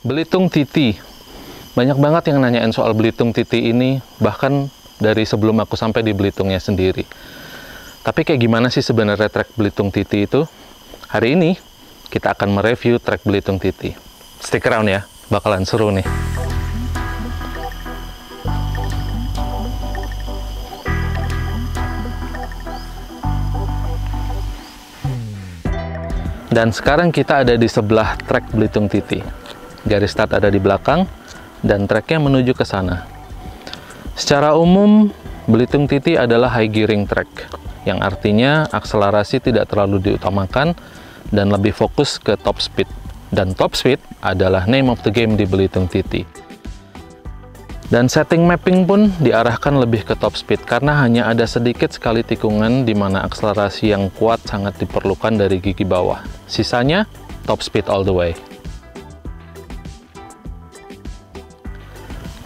Belitung TT. Banyak banget yang nanyain soal Belitung TT ini, bahkan dari sebelum aku sampai di Belitungnya sendiri. Tapi kayak gimana sih sebenarnya trek Belitung TT itu? Hari ini kita akan mereview trek Belitung TT. Stick around ya, bakalan seru nih. Dan sekarang kita ada di sebelah trek Belitung TT. Garis start ada di belakang, dan treknya menuju ke sana. Secara umum, Belitung TT adalah high gearing track, yang artinya akselerasi tidak terlalu diutamakan dan lebih fokus ke top speed. Dan top speed adalah name of the game di Belitung TT. Dan setting mapping pun diarahkan lebih ke top speed, karena hanya ada sedikit sekali tikungan di mana akselerasi yang kuat sangat diperlukan dari gigi bawah. Sisanya, top speed all the way.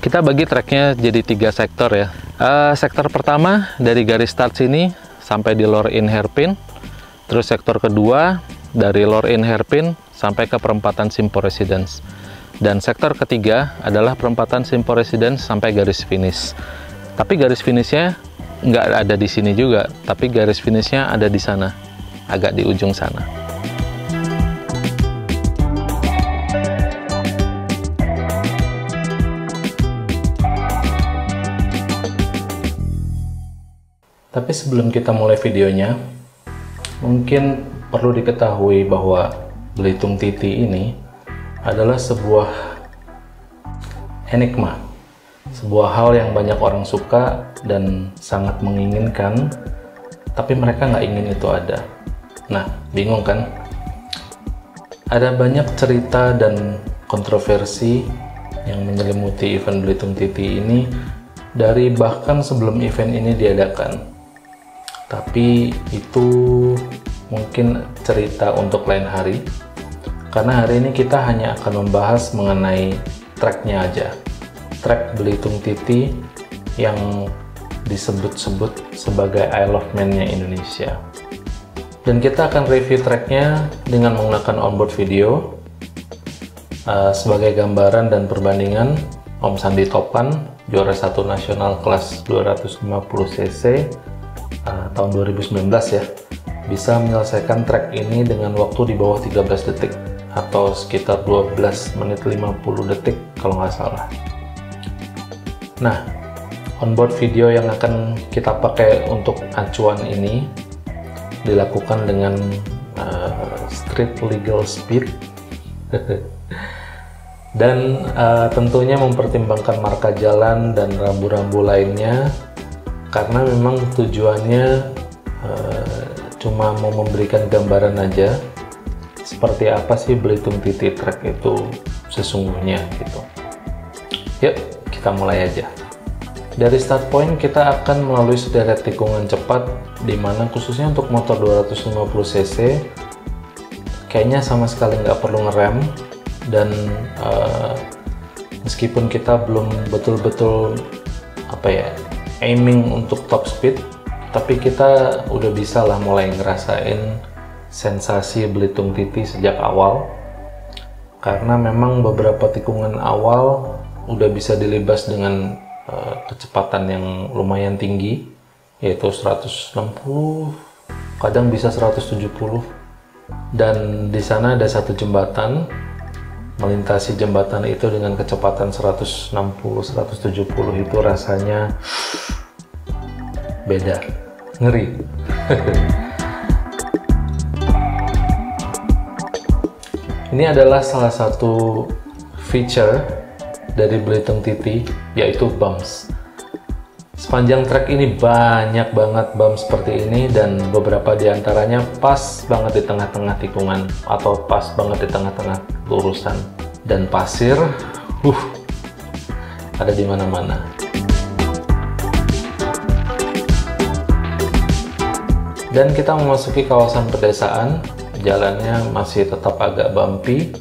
Kita bagi treknya jadi 3 sektor ya. Sektor pertama dari garis start sini sampai di Loreen Hairpin. Terus sektor kedua dari Loreen Hairpin sampai ke perempatan Simpo Residence. Dan sektor ketiga adalah perempatan Simpo Residence sampai garis finish. Tapi garis finishnya nggak ada di sini juga, tapi garis finishnya ada di sana, agak di ujung sana. Tapi sebelum kita mulai videonya, mungkin perlu diketahui bahwa Belitung TT ini adalah sebuah enigma, sebuah hal yang banyak orang suka dan sangat menginginkan, tapi mereka nggak ingin itu ada. Nah, bingung kan? Ada banyak cerita dan kontroversi yang menyelimuti event Belitung TT ini dari bahkan sebelum event ini diadakan. Tapi itu mungkin cerita untuk lain hari, karena hari ini kita hanya akan membahas mengenai treknya aja, trek Belitung TT yang disebut-sebut sebagai Isle of Man-nya Indonesia. Dan kita akan review treknya dengan menggunakan onboard video. Sebagai gambaran dan perbandingan, Om Sandi Topan, juara 1 nasional kelas 250cc tahun 2019 ya, bisa menyelesaikan trek ini dengan waktu di bawah 13 detik atau sekitar 12 menit 50 detik kalau nggak salah. Nah, onboard video yang akan kita pakai untuk acuan ini dilakukan dengan street legal speed dan tentunya mempertimbangkan marka jalan dan rambu-rambu lainnya, karena memang tujuannya cuma mau memberikan gambaran aja seperti apa sih Belitung TT Trek itu sesungguhnya gitu. Yuk, kita mulai aja. Dari start point kita akan melalui sederet tikungan cepat, dimana khususnya untuk motor 250cc kayaknya sama sekali nggak perlu ngerem, dan meskipun kita belum betul-betul aiming untuk top speed, tapi kita udah bisa lah mulai ngerasain sensasi Belitung TT sejak awal, karena memang beberapa tikungan awal udah bisa dilibas dengan kecepatan yang lumayan tinggi, yaitu 160, kadang bisa 170, dan di sana ada satu jembatan. Melintasi jembatan itu dengan kecepatan 160-170 itu rasanya beda, ngeri. Ini adalah salah satu feature dari Belitung TT, yaitu bumps. Sepanjang trek ini banyak banget bumps seperti ini, dan beberapa diantaranya pas banget di tengah-tengah tikungan atau pas banget di tengah-tengah lurusan, dan pasir ada di mana-mana. Dan kita memasuki kawasan pedesaan, jalannya masih tetap agak bumpy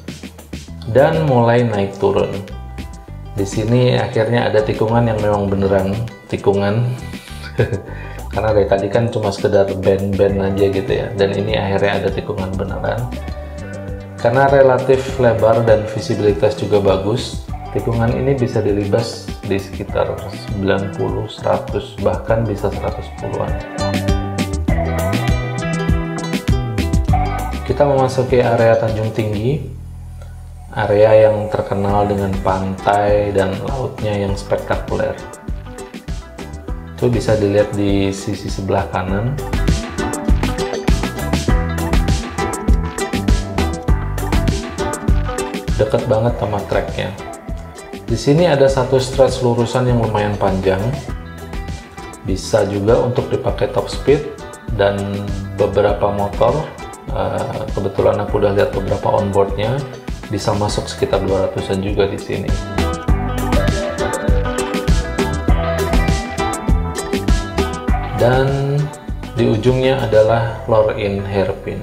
dan mulai naik turun. Di sini akhirnya ada tikungan yang memang beneran tikungan karena dari tadi kan cuma sekedar bend-bend aja gitu ya, dan ini akhirnya ada tikungan beneran. Karena relatif lebar dan visibilitas juga bagus, tikungan ini bisa dilibas di sekitar 90, 100, bahkan bisa 110-an. Kita memasuki area Tanjung Tinggi, area yang terkenal dengan pantai dan lautnya yang spektakuler. Itu bisa dilihat di sisi sebelah kanan. Deket banget sama treknya. Di sini ada satu stretch lurusan yang lumayan panjang. Bisa juga untuk dipakai top speed dan beberapa motor. Kebetulan aku udah lihat beberapa onboardnya, bisa masuk sekitar 200-an juga di sini. Dan di ujungnya adalah Loreen Hairpin.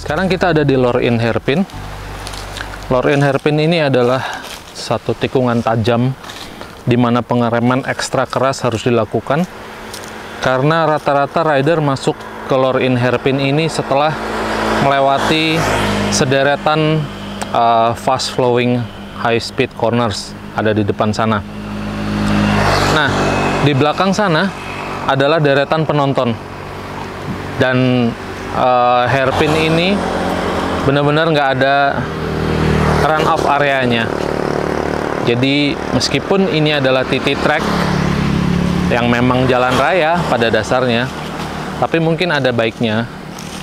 Sekarang kita ada di Loreen Hairpin. Loreen Hairpin ini adalah satu tikungan tajam di mana pengereman ekstra keras harus dilakukan karena rata-rata rider masuk ke Loreen Hairpin ini setelah melewati sederetan fast flowing high speed corners ada di depan sana. Nah, di belakang sana adalah deretan penonton dan hairpin ini benar-benar nggak ada run off areanya. Jadi meskipun ini adalah TT track yang memang jalan raya pada dasarnya, tapi mungkin ada baiknya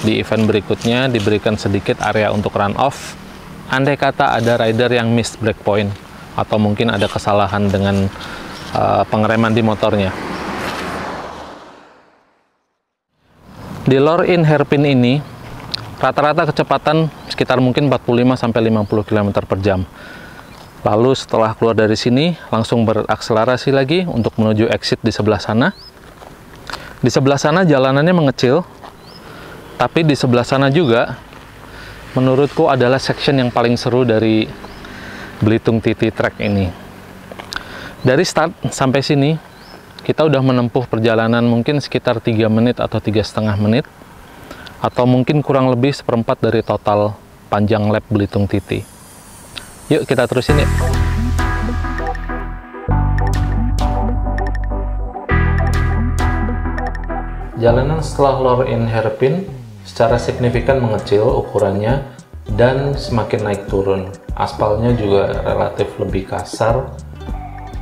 di event berikutnya diberikan sedikit area untuk run off andai kata ada rider yang miss breakpoint atau mungkin ada kesalahan dengan pengereman di motornya. Di Loreen Hairpin ini rata-rata kecepatan sekitar mungkin 45-50 km per jam. Lalu setelah keluar dari sini langsung berakselerasi lagi untuk menuju exit di sebelah sana. Di sebelah sana jalanannya mengecil, tapi di sebelah sana juga menurutku adalah section yang paling seru dari Belitung TT Track ini. Dari start sampai sini kita udah menempuh perjalanan mungkin sekitar 3 menit atau 3,5 menit, atau mungkin kurang lebih seperempat dari total panjang lap Belitung TT. Yuk kita terusin ya. Jalanan setelah Loreen Hairpin secara signifikan mengecil ukurannya dan semakin naik turun. Aspalnya juga relatif lebih kasar.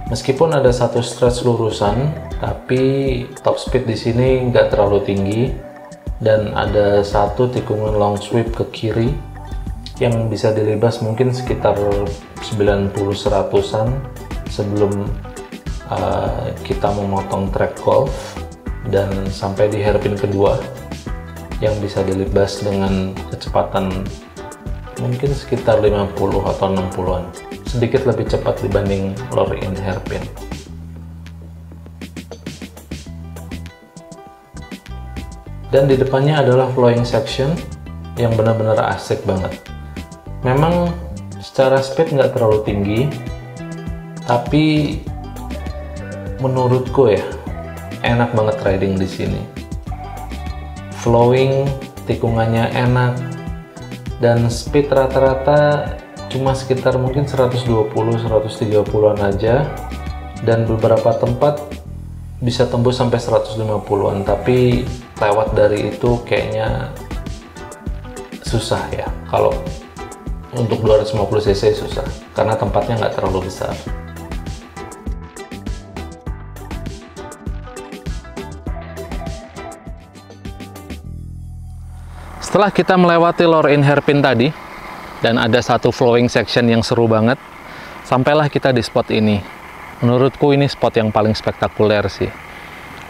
Meskipun ada satu stretch lurusan, tapi top speed di sini nggak terlalu tinggi dan ada satu tikungan long sweep ke kiri yang bisa dilibas mungkin sekitar 90-100an sebelum kita memotong track golf dan sampai di hairpin kedua yang bisa dilibas dengan kecepatan mungkin sekitar 50 atau 60-an, sedikit lebih cepat dibanding Loreen Hairpin. Dan di depannya adalah flowing section yang benar-benar asik banget. Memang secara speed nggak terlalu tinggi, tapi menurutku ya enak banget riding di sini. Flowing, tikungannya enak, dan speed rata-rata cuma sekitar mungkin 120-130an aja, dan beberapa tempat bisa tembus sampai 150an, tapi lewat dari itu kayaknya susah ya. Kalau untuk 250cc susah karena tempatnya nggak terlalu besar. Setelah kita melewati Loreen Hairpin tadi dan ada satu flowing section yang seru banget, sampailah kita di spot ini. Menurutku ini spot yang paling spektakuler sih,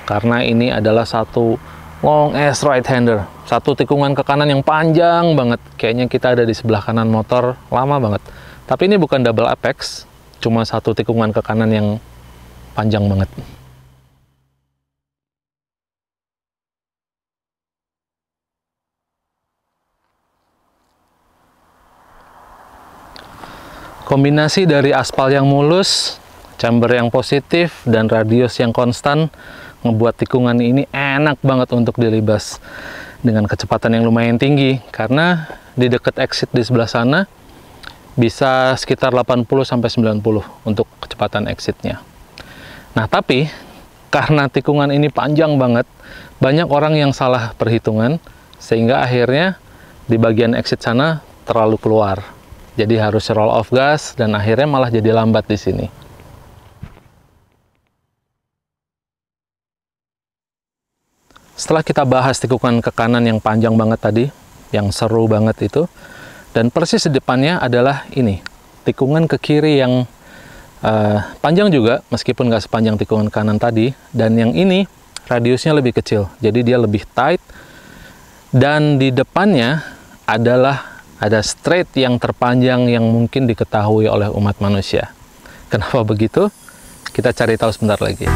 karena ini adalah satu long ass right hander, satu tikungan ke kanan yang panjang banget. Kayaknya kita ada di sebelah kanan motor lama banget. Tapi ini bukan double apex, cuma satu tikungan ke kanan yang panjang banget. Kombinasi dari aspal yang mulus, chamber yang positif, dan radius yang konstan ngebuat tikungan ini enak banget untuk dilibas. dengan kecepatan yang lumayan tinggi, karena di dekat exit di sebelah sana bisa sekitar 80-90 untuk kecepatan exitnya. Nah, tapi karena tikungan ini panjang banget, banyak orang yang salah perhitungan, sehingga akhirnya di bagian exit sana terlalu keluar. Jadi harus roll off gas dan akhirnya malah jadi lambat di sini. Setelah kita bahas tikungan ke kanan yang panjang banget tadi, yang seru banget itu, dan persis di depannya adalah ini, tikungan ke kiri yang panjang juga, meskipun nggak sepanjang tikungan kanan tadi, dan yang ini radiusnya lebih kecil, jadi dia lebih tight, dan di depannya ada straight yang terpanjang yang mungkin diketahui oleh umat manusia. Kenapa begitu? Kita cari tahu sebentar lagi.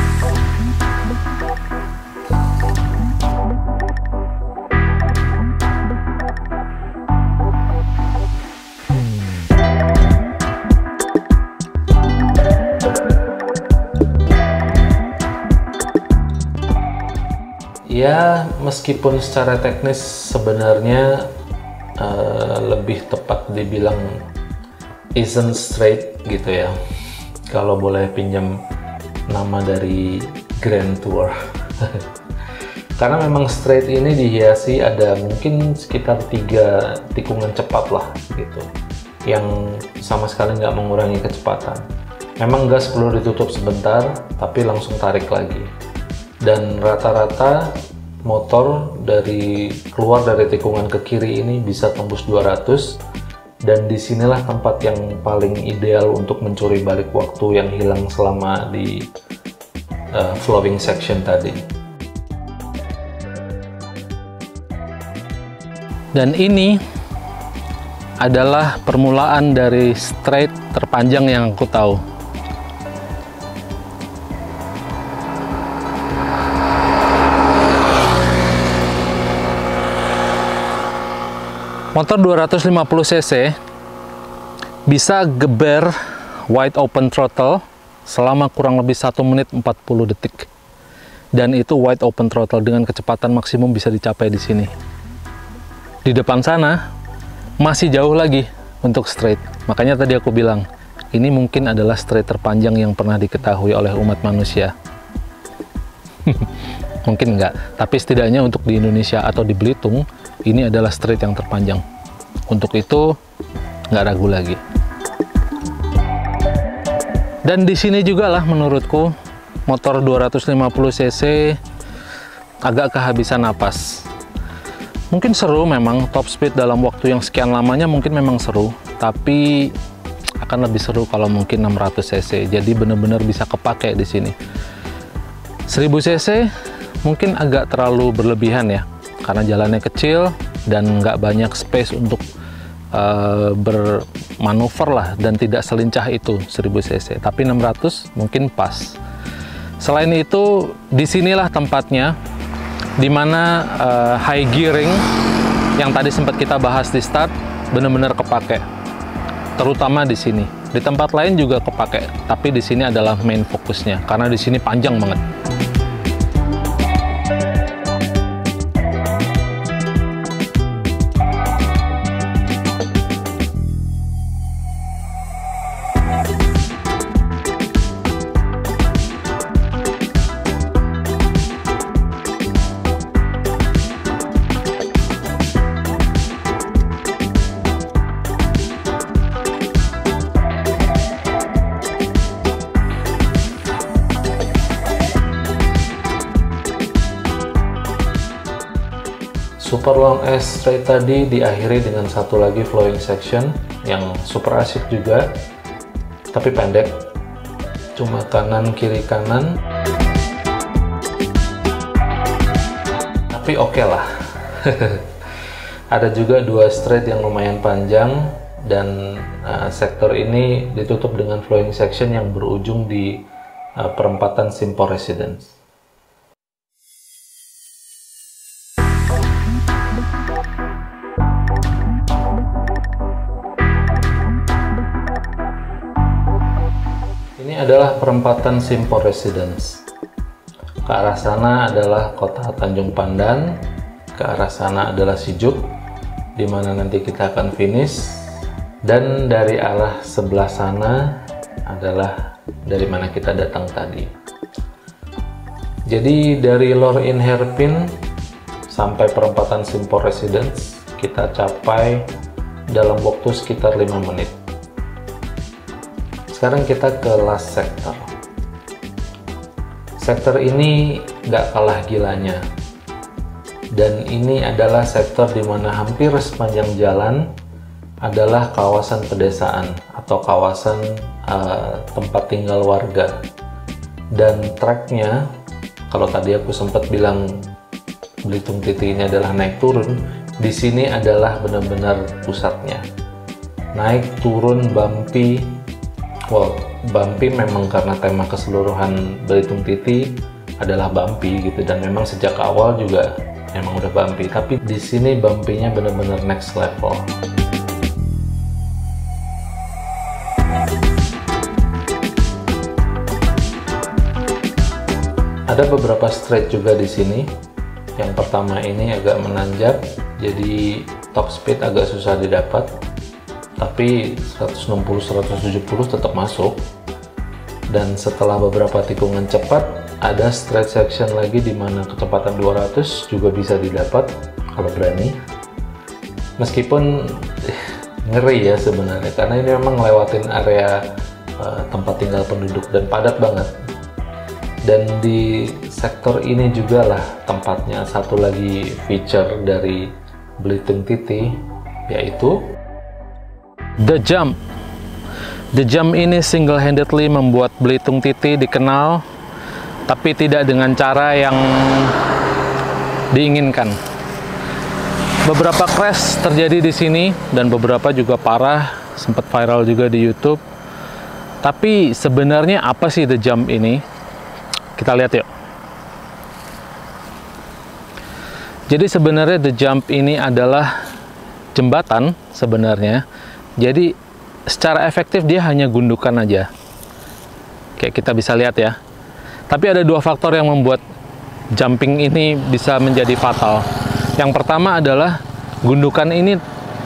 Ya, meskipun secara teknis sebenarnya lebih tepat dibilang isn't straight gitu ya, kalau boleh pinjam nama dari Grand Tour. Karena memang straight ini dihiasi ada mungkin sekitar 3 tikungan cepat lah gitu, yang sama sekali nggak mengurangi kecepatan. Memang gas perlu ditutup sebentar, tapi langsung tarik lagi. Dan rata-rata motor keluar dari tikungan ke kiri ini bisa tembus 200, dan disinilah tempat yang paling ideal untuk mencuri balik waktu yang hilang selama di flowing section tadi. Dan ini adalah permulaan dari straight terpanjang yang aku tahu. Motor 250 cc bisa geber wide open throttle selama kurang lebih 1 menit 40 detik. Dan itu wide open throttle dengan kecepatan maksimum bisa dicapai di sini. Di depan sana masih jauh lagi untuk straight. Makanya tadi aku bilang, ini mungkin adalah straight terpanjang yang pernah diketahui oleh umat manusia. Mungkin enggak, tapi setidaknya untuk di Indonesia atau di Belitung, ini adalah straight yang terpanjang. Untuk itu, nggak ragu lagi. Dan di sini juga lah menurutku, motor 250 cc agak kehabisan napas. Mungkin seru memang, top speed dalam waktu yang sekian lamanya mungkin memang seru, tapi akan lebih seru kalau mungkin 600 cc. Jadi benar-benar bisa kepake di sini. 1000 cc mungkin agak terlalu berlebihan ya, karena jalannya kecil dan nggak banyak space untuk bermanuver lah, dan tidak selincah itu 1000 cc. Tapi 600 mungkin pas. Selain itu, disinilah tempatnya dimana high gearing yang tadi sempat kita bahas di start benar-benar kepake, terutama di sini. Di tempat lain juga kepake, tapi di sini adalah main fokusnya karena di sini panjang banget. Super long S straight tadi diakhiri dengan satu lagi flowing section yang super asik juga, tapi pendek, cuma kanan kiri kanan, tapi oke lah. Ada juga 2 straight yang lumayan panjang, dan sektor ini ditutup dengan flowing section yang berujung di perempatan Simpo Residence. Ini adalah perempatan Simpo Residence. Ke arah sana adalah kota Tanjung Pandan, ke arah sana adalah Shijuk, di mana nanti kita akan finish, dan dari arah sebelah sana adalah dari mana kita datang tadi. Jadi dari Lorraine Hairpin sampai perempatan Simpor Residence kita capai dalam waktu sekitar 5 menit. Sekarang kita ke last sector. Sektor ini nggak kalah gilanya, dan ini adalah sektor di mana hampir sepanjang jalan adalah kawasan pedesaan atau kawasan tempat tinggal warga. Dan treknya, kalau tadi aku sempat bilang Belitung Titi ini adalah naik turun, di sini adalah benar-benar pusatnya. Naik turun bumpy. Well, bumpy memang karena tema keseluruhan Belitung Titi adalah bumpy gitu, dan memang sejak awal juga memang udah bumpy, tapi di sini bumpy-nya benar-benar next level. Ada beberapa straight juga di sini. Yang pertama ini agak menanjak, jadi top speed agak susah didapat, tapi 160-170 tetap masuk. Dan setelah beberapa tikungan cepat, ada straight section lagi di mana kecepatan 200 juga bisa didapat kalau berani. Meskipun ngeri ya sebenarnya, karena ini memang ngelewatin area tempat tinggal penduduk dan padat banget. Dan di sektor ini juga lah tempatnya satu lagi feature dari Belitung Titi, yaitu The Jump. The Jump ini single-handedly membuat Belitung Titi dikenal, tapi tidak dengan cara yang diinginkan. Beberapa crash terjadi di sini dan beberapa juga parah, sempat viral juga di YouTube. Tapi sebenarnya apa sih The Jump ini? Kita lihat yuk. Jadi sebenarnya The Jump ini adalah jembatan sebenarnya. Jadi secara efektif dia hanya gundukan aja. Kayak kita bisa lihat ya. Tapi ada dua faktor yang membuat jumping ini bisa menjadi fatal. Yang pertama adalah gundukan ini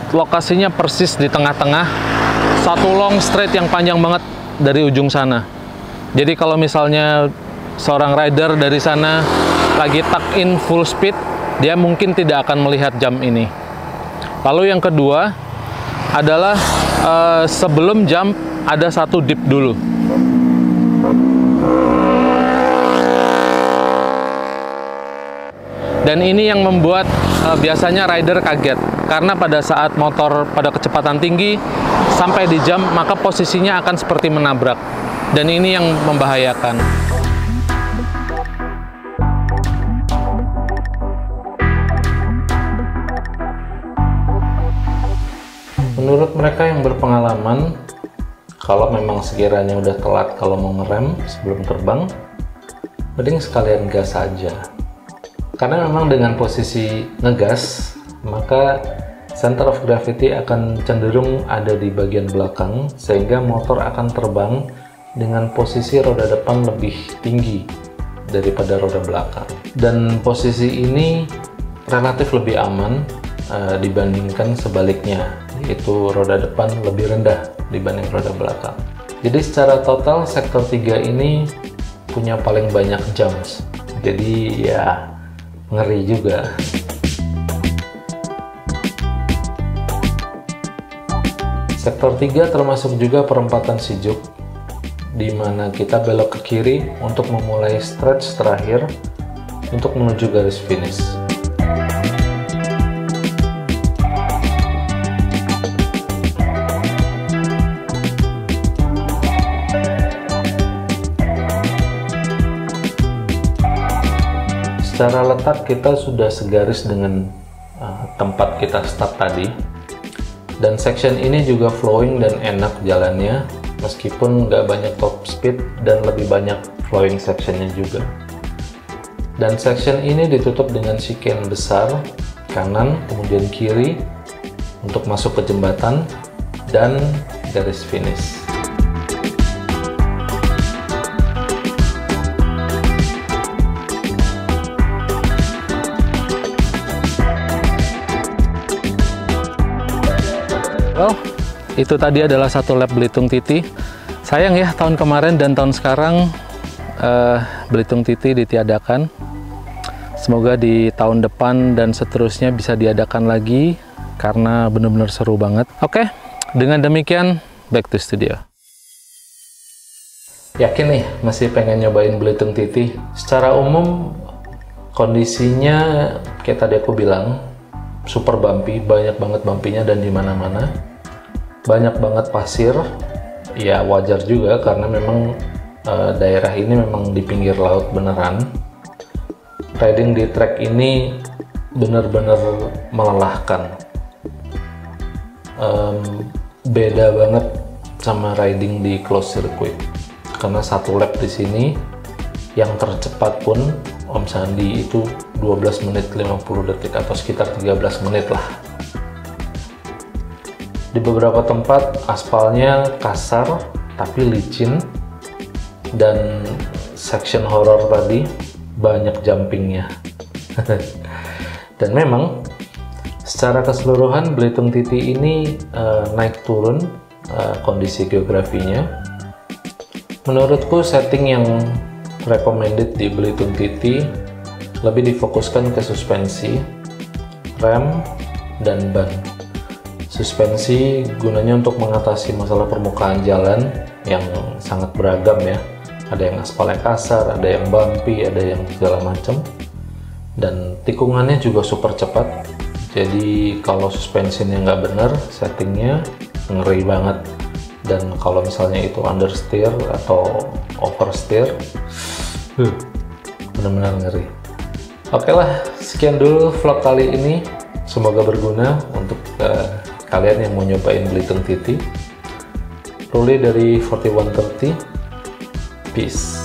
lokasinya persis di tengah-tengah satu long straight yang panjang banget dari ujung sana. Jadi kalau misalnya seorang rider dari sana lagi tuck in full speed, dia mungkin tidak akan melihat jump ini. Lalu yang kedua adalah sebelum jump ada satu dip dulu. Dan ini yang membuat biasanya rider kaget, karena pada saat motor pada kecepatan tinggi sampai di jump, maka posisinya akan seperti menabrak, dan ini yang membahayakan. Menurut mereka yang berpengalaman, kalau memang sekiranya udah telat kalau mau ngerem sebelum terbang, mending sekalian gas aja. Karena memang dengan posisi ngegas, maka center of gravity akan cenderung ada di bagian belakang, sehingga motor akan terbang dengan posisi roda depan lebih tinggi daripada roda belakang. Dan posisi ini relatif lebih aman dibandingkan sebaliknya, yaitu roda depan lebih rendah dibanding roda belakang. Jadi secara total sektor 3 ini punya paling banyak jumps. Jadi ya ngeri juga. Sektor 3 termasuk juga perempatan Shijuk, di mana kita belok ke kiri untuk memulai stretch terakhir untuk menuju garis finish. Secara letak kita sudah segaris dengan tempat kita start tadi, dan section ini juga flowing dan enak jalannya, meskipun nggak banyak top speed dan lebih banyak flowing sectionnya juga. Dan section ini ditutup dengan chicane besar kanan kemudian kiri untuk masuk ke jembatan dan garis finish. Well, itu tadi adalah satu lap Belitung TT. Sayang ya, tahun kemarin dan tahun sekarang Belitung TT ditiadakan. Semoga di tahun depan dan seterusnya bisa diadakan lagi, karena benar-benar seru banget. Oke, dengan demikian, back to studio. Yakin nih, masih pengen nyobain Belitung TT? Secara umum, kondisinya kayak tadi aku bilang, super bumpy, banyak banget bumpy-nya dan di mana-mana. Banyak banget pasir, ya wajar juga karena memang daerah ini memang di pinggir laut beneran. Riding di track ini bener-bener melelahkan. Beda banget sama riding di closed circuit. Karena satu lap di sini yang tercepat pun Om Sandi itu 12 menit 50 detik atau sekitar 13 menit lah. Di beberapa tempat aspalnya kasar tapi licin, dan section horror tadi banyak jumpingnya. Dan memang secara keseluruhan Belitung TT ini naik turun kondisi geografinya. Menurutku setting yang recommended di Belitung TT lebih difokuskan ke suspensi, rem, dan ban. Suspensi gunanya untuk mengatasi masalah permukaan jalan yang sangat beragam ya. Ada yang aspalnya kasar, ada yang bumpy, ada yang segala macam. Dan tikungannya juga super cepat. Jadi kalau suspensinya nggak bener, settingnya ngeri banget. Dan kalau misalnya itu understeer atau oversteer, benar-benar ngeri. Oke lah, sekian dulu vlog kali ini. Semoga berguna untuk kalian yang mau nyobain Belitung TT. Ruli dari 4130. Peace.